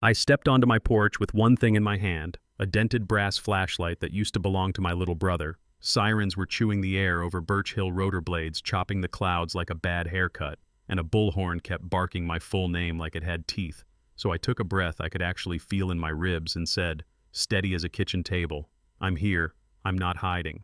I stepped onto my porch with one thing in my hand, a dented brass flashlight that used to belong to my little brother. Sirens were chewing the air over Birch Hill rotor blades, chopping the clouds like a bad haircut, and a bullhorn kept barking my full name like it had teeth. So I took a breath I could actually feel in my ribs and said, steady as a kitchen table, "I'm here. I'm not hiding."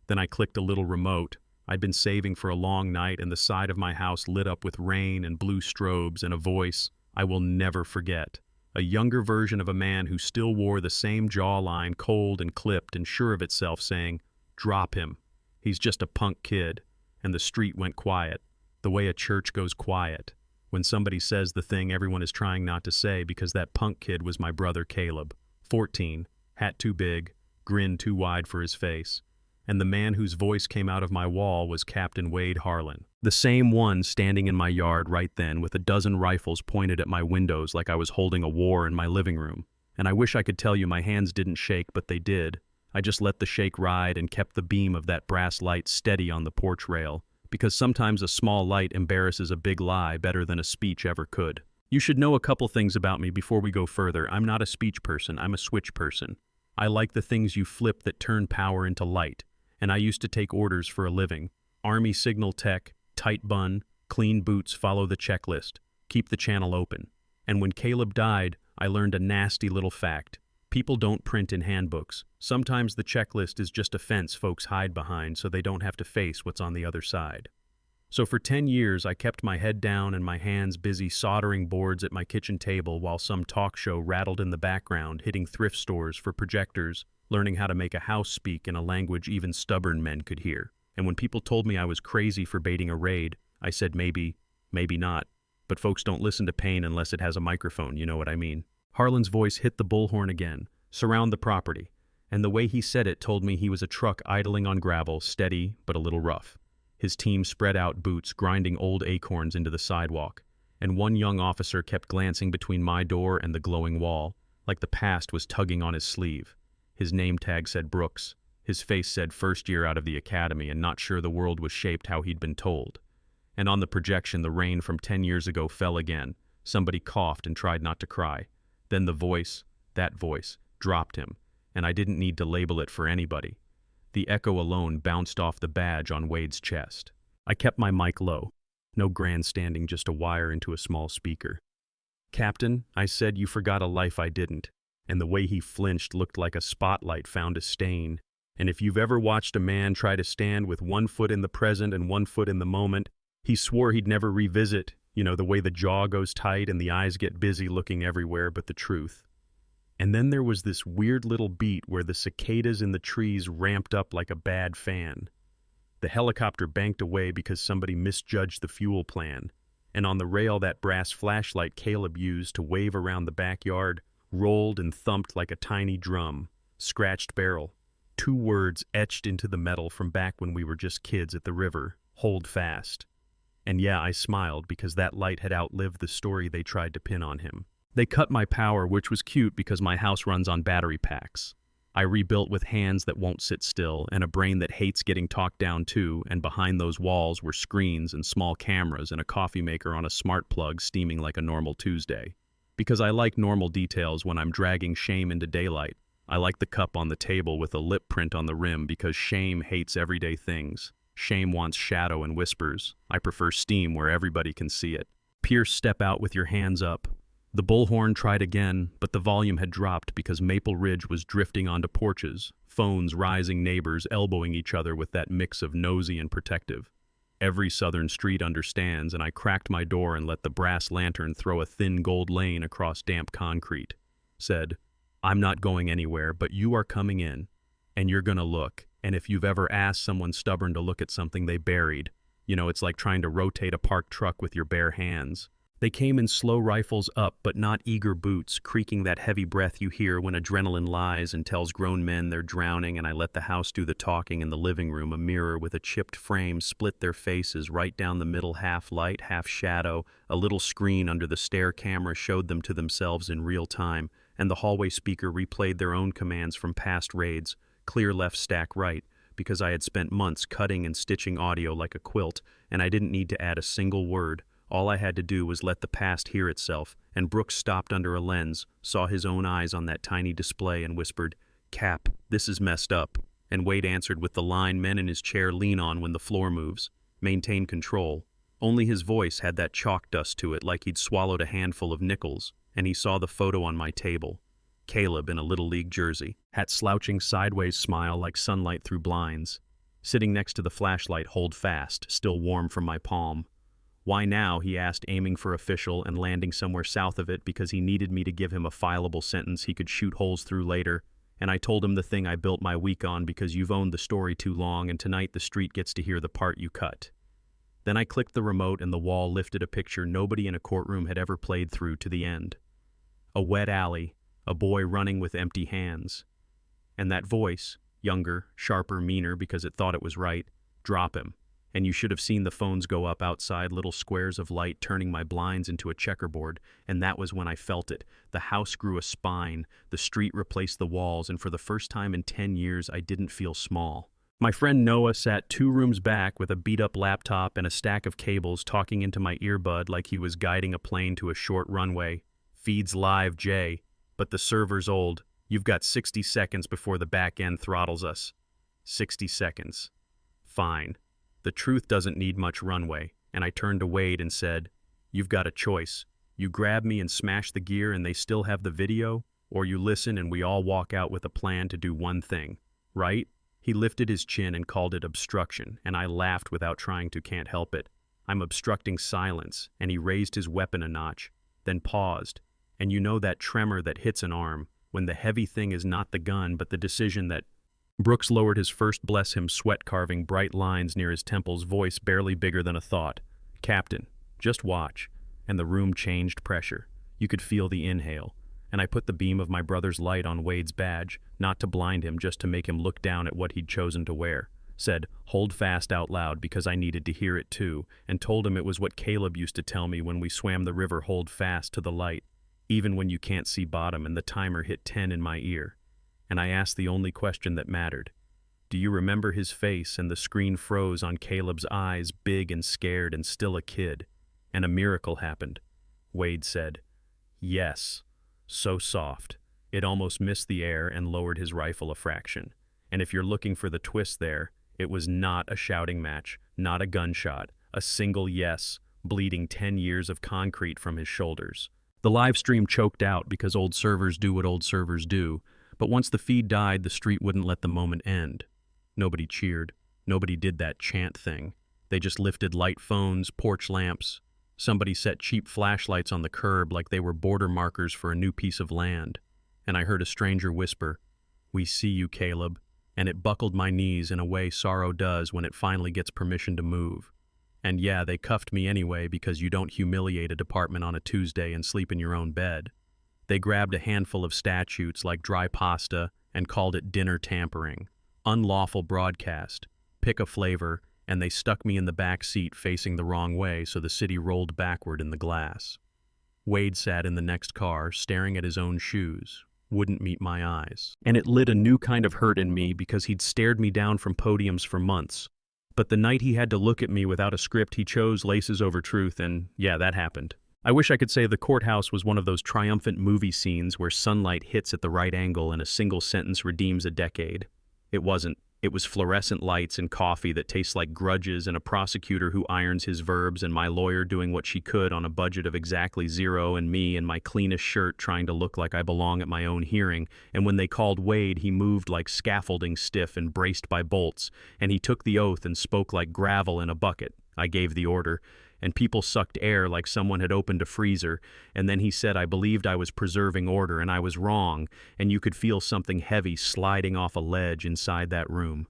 Then I clicked a little remote. I'd been saving for a long night, and the side of my house lit up with rain and blue strobes and a voice I will never forget. A younger version of a man who still wore the same jawline, cold and clipped and sure of itself, saying, "Drop him. He's just a punk kid." And the street went quiet, the way a church goes quiet when somebody says the thing everyone is trying not to say, because that punk kid was my brother Caleb, 14, hat too big, grin too wide for his face. And the man whose voice came out of my wall was Captain Wade Harlan, the same one standing in my yard right then with a dozen rifles pointed at my windows like I was holding a war in my living room. And I wish I could tell you my hands didn't shake, but they did. I just let the shake ride and kept the beam of that brass light steady on the porch rail, because sometimes a small light embarrasses a big lie better than a speech ever could. You should know a couple things about me before we go further. I'm not a speech person, I'm a switch person. I like the things you flip that turn power into light. And I used to take orders for a living. Army signal tech, tight bun, clean boots, follow the checklist, keep the channel open. And when Caleb died, I learned a nasty little fact. People don't print in handbooks. Sometimes the checklist is just a fence folks hide behind so they don't have to face what's on the other side. So for 10 years, I kept my head down and my hands busy soldering boards at my kitchen table while some talk show rattled in the background, hitting thrift stores for projectors, learning how to make a house speak in a language even stubborn men could hear. And when people told me I was crazy for baiting a raid, I said maybe, maybe not. But folks don't listen to pain unless it has a microphone, you know what I mean. Harlan's voice hit the bullhorn again. Surround the property. And the way he said it told me he was a truck idling on gravel, steady but a little rough. His team spread out boots, grinding old acorns into the sidewalk. And one young officer kept glancing between my door and the glowing wall, like the past was tugging on his sleeve. His name tag said Brooks. His face said first year out of the academy and not sure the world was shaped how he'd been told. And on the projection, the rain from 10 years ago fell again. Somebody coughed and tried not to cry. Then the voice, that voice, dropped him, and I didn't need to label it for anybody. The echo alone bounced off the badge on Wade's chest. I kept my mic low. No grandstanding, just a wire into a small speaker. "Captain," I said, "you forgot a life I didn't." And the way he flinched looked like a spotlight found a stain. And if you've ever watched a man try to stand with one foot in the present and one foot in the moment, he swore he'd never revisit, you know, the way the jaw goes tight and the eyes get busy looking everywhere but the truth. And then there was this weird little beat where the cicadas in the trees ramped up like a bad fan. The helicopter banked away because somebody misjudged the fuel plan. And on the rail, that brass flashlight Caleb used to wave around the backyard rolled and thumped like a tiny drum. Scratched barrel. 2 words etched into the metal from back when we were just kids at the river. Hold fast. And yeah, I smiled because that light had outlived the story they tried to pin on him. They cut my power, which was cute because my house runs on battery packs. I rebuilt with hands that won't sit still and a brain that hates getting talked down to, and behind those walls were screens and small cameras and a coffee maker on a smart plug steaming like a normal Tuesday. Because I like normal details when I'm dragging shame into daylight. I like the cup on the table with a lip print on the rim because shame hates everyday things. Shame wants shadow and whispers. I prefer steam where everybody can see it. Pierce, step out with your hands up. The bullhorn tried again, but the volume had dropped because Maple Ridge was drifting onto porches, phones rising, neighbors elbowing each other with that mix of nosy and protective. Every southern street understands, and I cracked my door and let the brass lantern throw a thin gold lane across damp concrete. Said, "I'm not going anywhere, but you are coming in, and you're gonna look. And if you've ever asked someone stubborn to look at something they buried, you know, it's like trying to rotate a parked truck with your bare hands." They came in slow, rifles up, but not eager boots, creaking that heavy breath you hear when adrenaline lies and tells grown men they're drowning, and I let the house do the talking in the living room. A mirror with a chipped frame split their faces right down the middle, half light, half shadow. A little screen under the stair camera showed them to themselves in real time, and the hallway speaker replayed their own commands from past raids. Clear left, stack right, because I had spent months cutting and stitching audio like a quilt, and I didn't need to add a single word. All I had to do was let the past hear itself, and Brooks stopped under a lens, saw his own eyes on that tiny display, and whispered, "Cap, this is messed up." And Wade answered with the line men in his chair lean on when the floor moves: "Maintain control." Only his voice had that chalk dust to it, like he'd swallowed a handful of nickels, and he saw the photo on my table. Caleb in a Little League jersey, hat slouching sideways, smile like sunlight through blinds. Sitting next to the flashlight, hold fast, still warm from my palm. "Why now?" he asked, aiming for official and landing somewhere south of it because he needed me to give him a fileable sentence he could shoot holes through later. And I told him the thing I built my week on, because you've owned the story too long and tonight the street gets to hear the part you cut. Then I clicked the remote and the wall lifted a picture nobody in a courtroom had ever played through to the end. A wet alley, a boy running with empty hands. And that voice, younger, sharper, meaner because it thought it was right, "Drop him." And you should have seen the phones go up outside, little squares of light turning my blinds into a checkerboard, and that was when I felt it. The house grew a spine, the street replaced the walls, and for the first time in 10 years I didn't feel small. My friend Noah sat 2 rooms back with a beat-up laptop and a stack of cables, talking into my earbud like he was guiding a plane to a short runway. "Feeds live, Jay, but the server's old. You've got 60 seconds before the back end throttles us." 60 seconds. Fine. The truth doesn't need much runway, and I turned to Wade and said, "You've got a choice. You grab me and smash the gear and they still have the video, or you listen and we all walk out with a plan to do one thing, right?" He lifted his chin and called it obstruction, and I laughed without trying to. "Can't help it. I'm obstructing silence," and he raised his weapon a notch, then paused. And you know that tremor that hits an arm, when the heavy thing is not the gun but the decision that... Brooks lowered his first, bless him, sweat carving bright lines near his temples, voice barely bigger than a thought. "Captain, just watch." And the room changed pressure. You could feel the inhale. And I put the beam of my brother's light on Wade's badge, not to blind him, just to make him look down at what he'd chosen to wear. Said, "Hold fast," out loud because I needed to hear it too, and told him it was what Caleb used to tell me when we swam the river: hold fast to the light, even when you can't see bottom, and the timer hit 10 in my ear. And I asked the only question that mattered. "Do you remember his face?" And the screen froze on Caleb's eyes, big and scared and still a kid. And a miracle happened. Wade said, "Yes." So soft. It almost missed the air and lowered his rifle a fraction. And if you're looking for the twist there, it was not a shouting match, not a gunshot, a single yes, bleeding 10 years of concrete from his shoulders. The live stream choked out because old servers do what old servers do, but once the feed died, the street wouldn't let the moment end. Nobody cheered. Nobody did that chant thing. They just lifted light phones, porch lamps. Somebody set cheap flashlights on the curb like they were border markers for a new piece of land. And I heard a stranger whisper, "We see you, Caleb," and it buckled my knees in a way sorrow does when it finally gets permission to move. And yeah, they cuffed me anyway because you don't humiliate a department on a Tuesday and sleep in your own bed. They grabbed a handful of statutes like dry pasta and called it dinner tampering, unlawful broadcast, pick a flavor, and they stuck me in the back seat facing the wrong way so the city rolled backward in the glass. Wade sat in the next car, staring at his own shoes, wouldn't meet my eyes. And it lit a new kind of hurt in me because he'd stared me down from podiums for months. But the night he had to look at me without a script, he chose laces over truth, and yeah, that happened. I wish I could say the courthouse was one of those triumphant movie scenes where sunlight hits at the right angle and a single sentence redeems a decade. It wasn't. It was fluorescent lights and coffee that tastes like grudges and a prosecutor who irons his verbs and my lawyer doing what she could on a budget of exactly zero and me in my cleanest shirt trying to look like I belong at my own hearing. And when they called Wade, he moved like scaffolding, stiff and braced by bolts, and he took the oath and spoke like gravel in a bucket. I gave the order, and people sucked air like someone had opened a freezer, and then he said I believed I was preserving order, and I was wrong, and you could feel something heavy sliding off a ledge inside that room.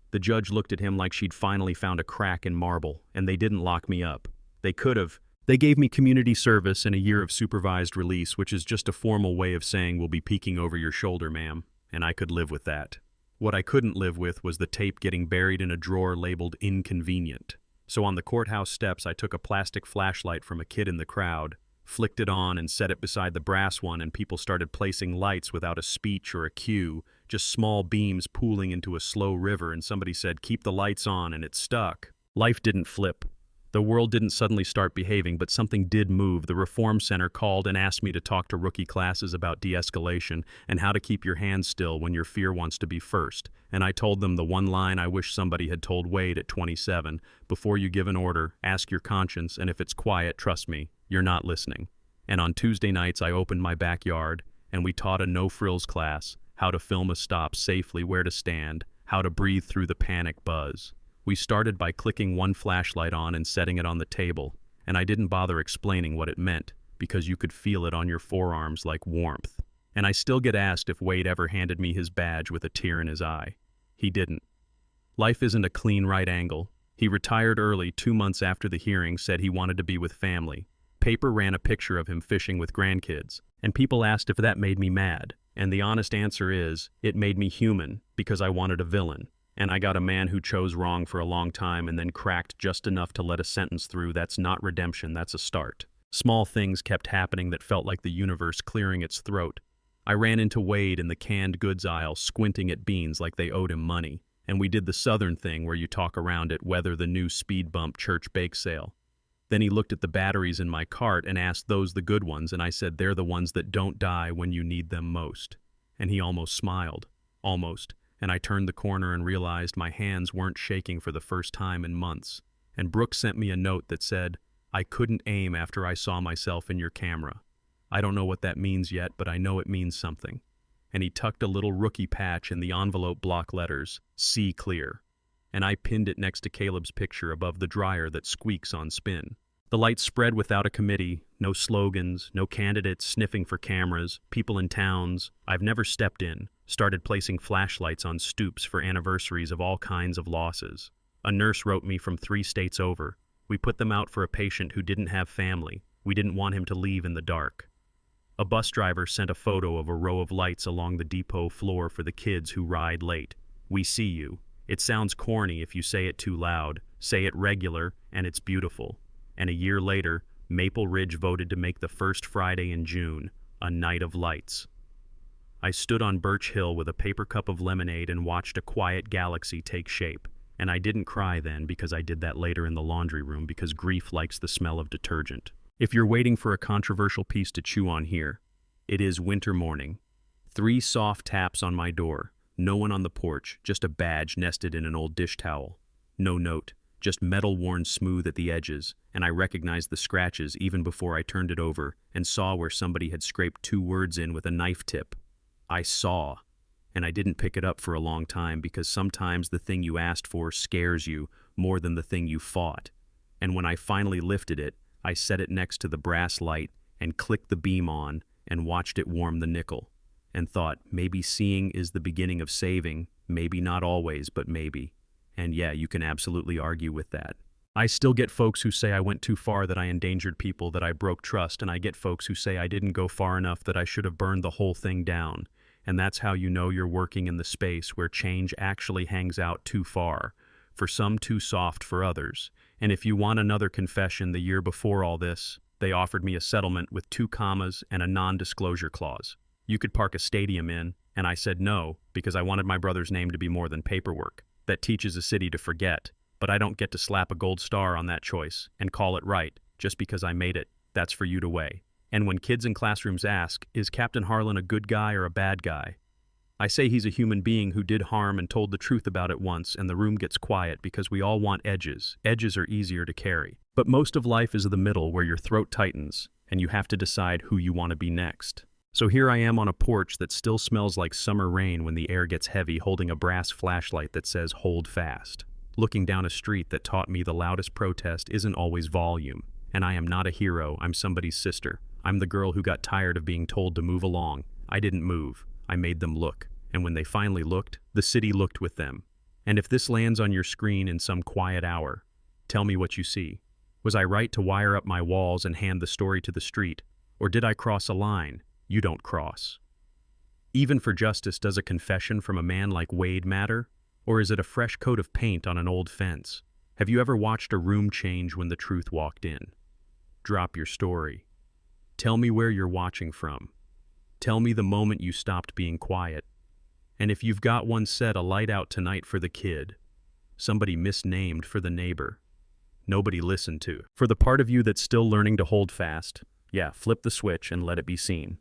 The judge looked at him like she'd finally found a crack in marble, and they didn't lock me up. They could have. They gave me community service and a year of supervised release, which is just a formal way of saying we'll be peeking over your shoulder, ma'am, and I could live with that. What I couldn't live with was the tape getting buried in a drawer labeled inconvenient. So on the courthouse steps, I took a plastic flashlight from a kid in the crowd, flicked it on and set it beside the brass one, and people started placing lights without a speech or a cue, just small beams pooling into a slow river, and somebody said, "Keep the lights on," and it stuck. Life didn't flip. The world didn't suddenly start behaving, but something did move. The Reform Center called and asked me to talk to rookie classes about de-escalation and how to keep your hands still when your fear wants to be first. And I told them the one line I wish somebody had told Wade at 27. Before you give an order, ask your conscience, and if it's quiet, trust me, you're not listening. And on Tuesday nights, I opened my backyard, and we taught a no-frills class, how to film a stop safely, where to stand, how to breathe through the panic buzz. We started by clicking one flashlight on and setting it on the table, and I didn't bother explaining what it meant, because you could feel it on your forearms like warmth. And I still get asked if Wade ever handed me his badge with a tear in his eye. He didn't. Life isn't a clean right angle. He retired early 2 months after the hearing, said he wanted to be with family. Paper ran a picture of him fishing with grandkids, and people asked if that made me mad. And the honest answer is, it made me human, because I wanted a villain. And I got a man who chose wrong for a long time and then cracked just enough to let a sentence through. That's not redemption, that's a start. Small things kept happening that felt like the universe clearing its throat. I ran into Wade in the canned goods aisle, squinting at beans like they owed him money. And we did the southern thing where you talk around it, whether the new speed bump church bake sale. Then he looked at the batteries in my cart and asked, those the good ones? And I said, they're the ones that don't die when you need them most. And he almost smiled. Almost. And I turned the corner and realized my hands weren't shaking for the first time in months. And Brooke sent me a note that said, I couldn't aim after I saw myself in your camera. I don't know what that means yet, but I know it means something. And he tucked a little rookie patch in the envelope block letters, See Clear. And I pinned it next to Caleb's picture above the dryer that squeaks on spin. The lights spread without a committee, no slogans, no candidates sniffing for cameras, people in towns I've never stepped in, started placing flashlights on stoops for anniversaries of all kinds of losses. A nurse wrote me from 3 states over. We put them out for a patient who didn't have family. We didn't want him to leave in the dark. A bus driver sent a photo of a row of lights along the depot floor for the kids who ride late. We see you. It sounds corny if you say it too loud. Say it regular, and it's beautiful. And a year later, Maple Ridge voted to make the first Friday in June a night of lights. I stood on Birch Hill with a paper cup of lemonade and watched a quiet galaxy take shape. And I didn't cry then, because I did that later in the laundry room, because grief likes the smell of detergent. If you're waiting for a controversial piece to chew on here, it is winter morning. 3 soft taps on my door. No one on the porch, just a badge nested in an old dish towel. No note. Just metal worn smooth at the edges, and I recognized the scratches even before I turned it over and saw where somebody had scraped 2 words in with a knife tip. I saw. And I didn't pick it up for a long time, because sometimes the thing you asked for scares you more than the thing you fought. And when I finally lifted it, I set it next to the brass light and clicked the beam on and watched it warm the nickel, and thought, maybe seeing is the beginning of saving, maybe not always, but maybe. And yeah, you can absolutely argue with that. I still get folks who say I went too far, that I endangered people, that I broke trust, and I get folks who say I didn't go far enough, that I should have burned the whole thing down. And that's how you know you're working in the space where change actually hangs out too far, for some too soft for others. And if you want another confession, the year before all this, they offered me a settlement with 2 commas and a non-disclosure clause. You could park a stadium in, and I said no, because I wanted my brother's name to be more than paperwork. That teaches a city to forget, but I don't get to slap a gold star on that choice and call it right just because I made it. That's for you to weigh. And when kids in classrooms ask, is Captain Harlan a good guy or a bad guy? I say he's a human being who did harm and told the truth about it once, and the room gets quiet because we all want edges. Edges are easier to carry. But most of life is the middle, where your throat tightens and you have to decide who you want to be next. So here I am on a porch that still smells like summer rain when the air gets heavy, holding a brass flashlight that says hold fast, looking down a street that taught me the loudest protest isn't always volume. And I am not a hero, I'm somebody's sister. I'm the girl who got tired of being told to move along. I didn't move, I made them look. And when they finally looked, the city looked with them. And if this lands on your screen in some quiet hour, tell me what you see. Was I right to wire up my walls and hand the story to the street? Or did I cross a line you don't cross? Even for justice, does a confession from a man like Wade matter? Or is it a fresh coat of paint on an old fence? Have you ever watched a room change when the truth walked in? Drop your story. Tell me where you're watching from. Tell me the moment you stopped being quiet. And if you've got one, set a light out tonight for the kid. Somebody misnamed for the neighbor. nobody listened to. For the part of you that's still learning to hold fast, yeah, flip the switch and let it be seen.